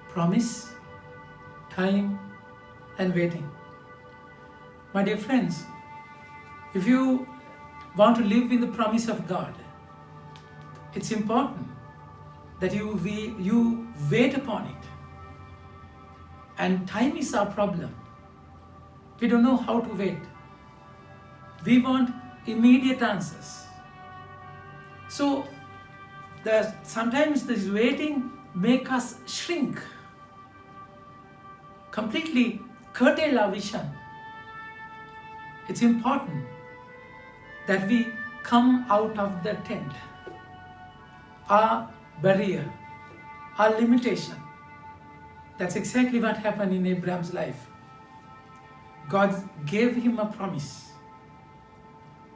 promise, time, and waiting. My dear friends, if you want to live in the promise of God, it's important that you wait upon it. And time is our problem. We don't know how to wait. We want immediate answers. So sometimes this waiting make us shrink, completely curtail our vision. It's important that we come out of the tent, our barrier, our limitation. That's exactly what happened in Abraham's life. God gave him a promise.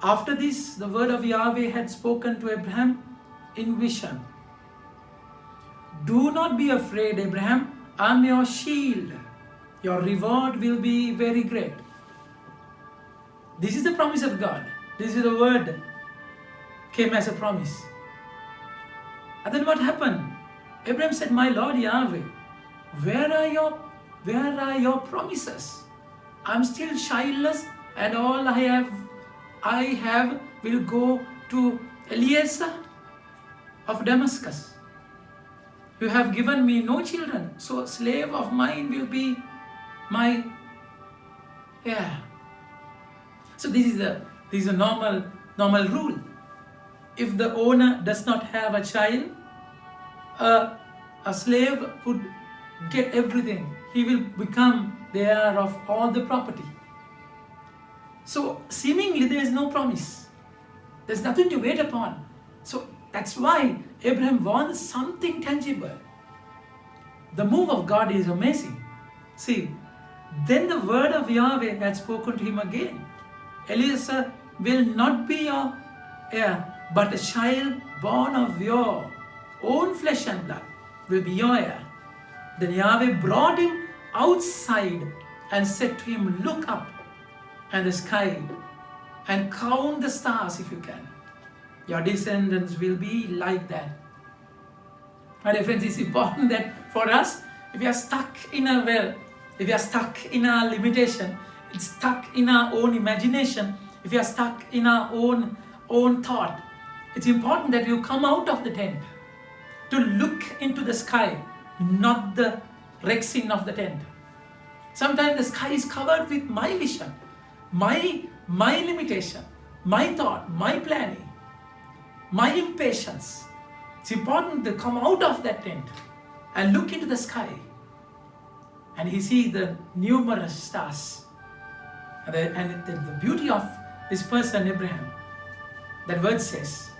After this, the word of Yahweh had spoken to Abraham in vision. Do not be afraid, Abraham. I'm your shield. Your reward will be very great. This is the promise of God. This is the word came as a promise. And then what happened? Abraham said, my Lord Yahweh, where are your promises? I'm still childless, and all I have will go to Eliezer of Damascus. You have given me no children, so a slave of mine will be my heir. So this is a normal rule. If the owner does not have a child, a slave would get everything. He will become the heir of all the property. So seemingly there is no promise. There's nothing to wait upon. So that's why Abraham wants something tangible. The move of God is amazing. See, then the word of Yahweh had spoken to him again. Eliezer will not be your heir, but a child born of your own flesh and blood will be your heir. Then Yahweh brought him outside and said to him, look up at the sky and count the stars if you can. Your descendants will be like that. My dear friends, it's important that for us, if we are stuck in a well, if we are stuck in our limitation, it's stuck in our own imagination, if we are stuck in our own thought, it's important that you come out of the tent to look into the sky, not the rexing of the tent. Sometimes the sky is covered with my vision, my limitation, my thought, my planning, my impatience. It's important to come out of that tent and look into the sky. And he sees the numerous stars. And the beauty of this person, Abraham, that word says,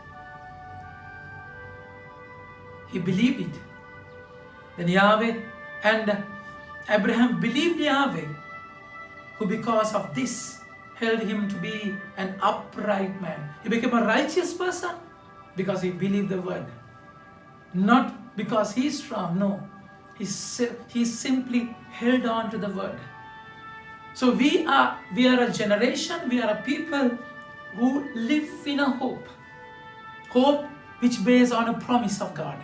he believed it. Then Yahweh and Abraham believed Yahweh, who because of this held him to be an upright man. He became a righteous person because he believed the word. Not because he's strong, no. He simply held on to the word. So we are a generation, we are a people who live in a hope. Hope which based on a promise of God.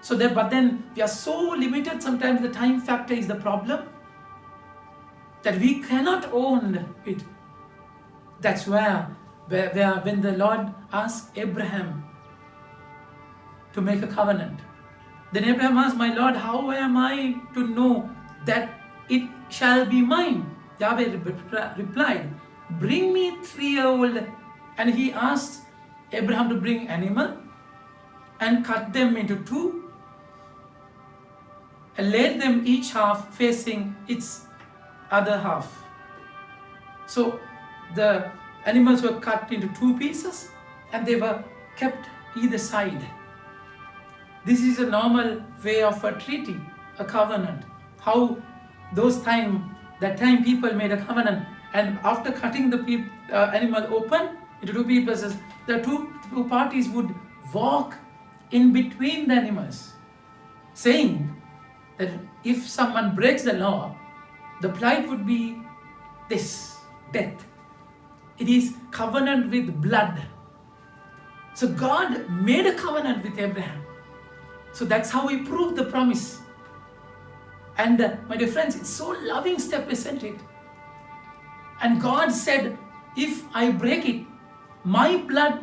But then we are so limited, sometimes the time factor is the problem, that we cannot own it. That's where when the Lord asked Abraham to make a covenant, then Abraham asked, my Lord, how am I to know that it shall be mine? Yahweh replied, bring me 3-year-old. And he asked Abraham to bring animal and cut them into two and laid them each half facing its other half. So the animals were cut into two pieces and they were kept either side. This is a normal way of a treaty, a covenant. How that time people made a covenant, and after cutting the animal open into two pieces, the two parties would walk in between the animals, saying that if someone breaks the law, the plight would be this, death. It is covenant with blood. So God made a covenant with Abraham. So that's how he proved the promise. And my dear friends, it's so loving step, isn't it? And God said, if I break it, my blood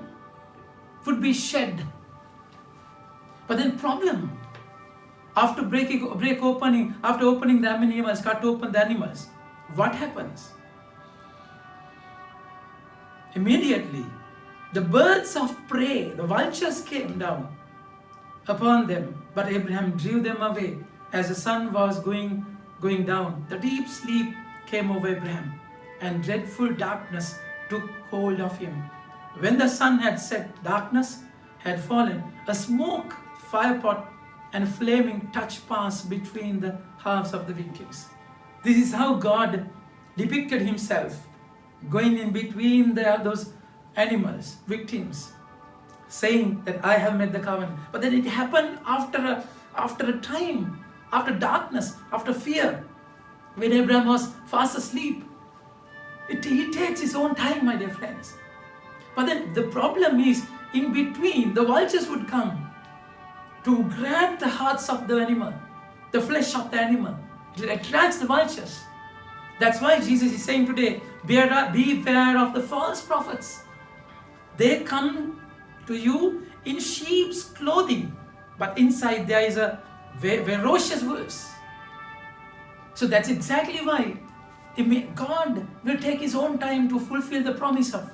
would be shed. But then problem, after opening the animals, cut open the animals, what happens? Immediately, the birds of prey, the vultures came down upon them, but Abraham drew them away as the sun was going down. The deep sleep came over Abraham, and dreadful darkness took hold of him. When the sun had set, darkness had fallen. A smoke firepot and flaming touch passed between the halves of the victims. This is how God depicted himself, going in between those animals, victims, saying that I have made the covenant. But then it happened after a time, after darkness, after fear, when Abraham was fast asleep. He takes his own time, my dear friends. But then the problem is, in between, the vultures would come to grab the hearts of the animal, the flesh of the animal. It attracts the vultures. That's why Jesus is saying today, beware of the false prophets. They come to you in sheep's clothing, but inside there is a ferocious wolves. So that's exactly why God will take his own time to fulfill the promise of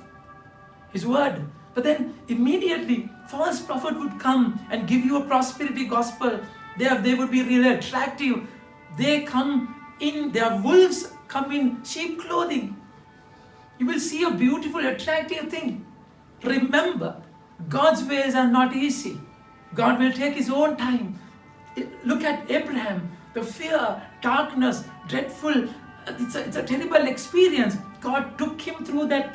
his word. But then immediately false prophet would come and give you a prosperity gospel. They would be really attractive. They come in, their wolves come in sheep clothing. You will see a beautiful, attractive thing. Remember, God's ways are not easy. God will take his own time. Look at Abraham, the fear, darkness, dreadful. It's a terrible experience. God took him through that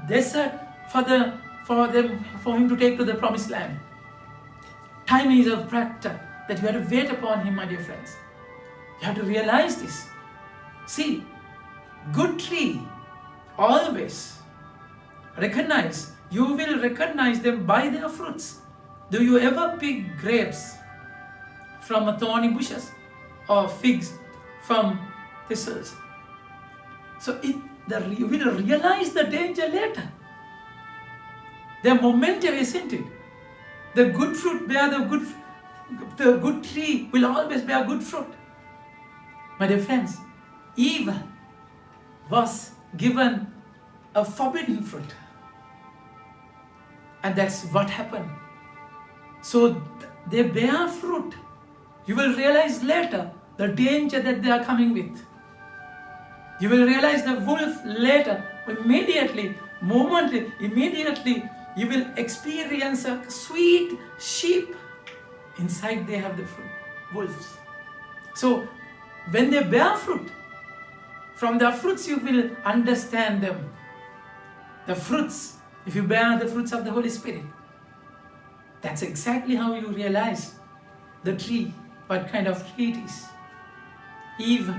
desert for him to take to the promised land. Time is a factor that you have to wait upon him, my dear friends. You have to realize this. See, good tree always you will recognize them by their fruits. Do you ever pick grapes from thorny bushes or figs from thistles? So you will realize the danger later. They're momentary, isn't it? The good fruit bear the good tree will always bear good fruit. My dear friends, Eve was given a forbidden fruit. And that's what happened. So they bear fruit. You will realize later the danger that they are coming with. You will realize the wolf later. Immediately you will experience a sweet sheep. Inside they have the fruit, wolves. So when they bear fruit, from the fruits you will understand them. The fruits, if you bear the fruits of the Holy Spirit, that's exactly how you realize the tree, what kind of tree it is. Eve,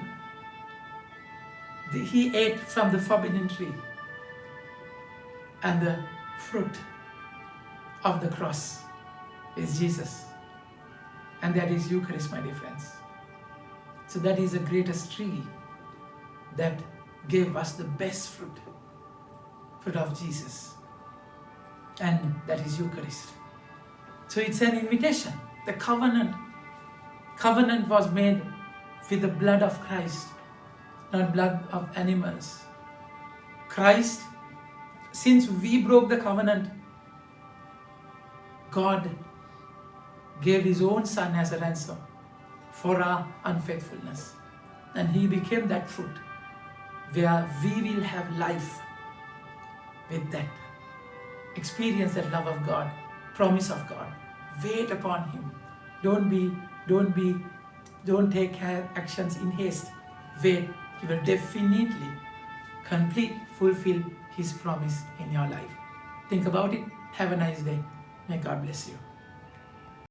he ate from the forbidden tree, and the fruit of the cross is Jesus, and that is Eucharist, my dear friends. So that is the greatest tree that gave us the best fruit of Jesus, and that is Eucharist. So it's an invitation. The covenant was made with the blood of Christ, not blood of animals. Christ, since we broke the covenant, God gave his own son as a ransom for our unfaithfulness. And he became that fruit where we will have life with that. Experience that love of God, promise of God. Wait upon him. Don't take actions in haste. Wait. He will definitely fulfill his promise in your life. Think about it. Have a nice day. May God bless you.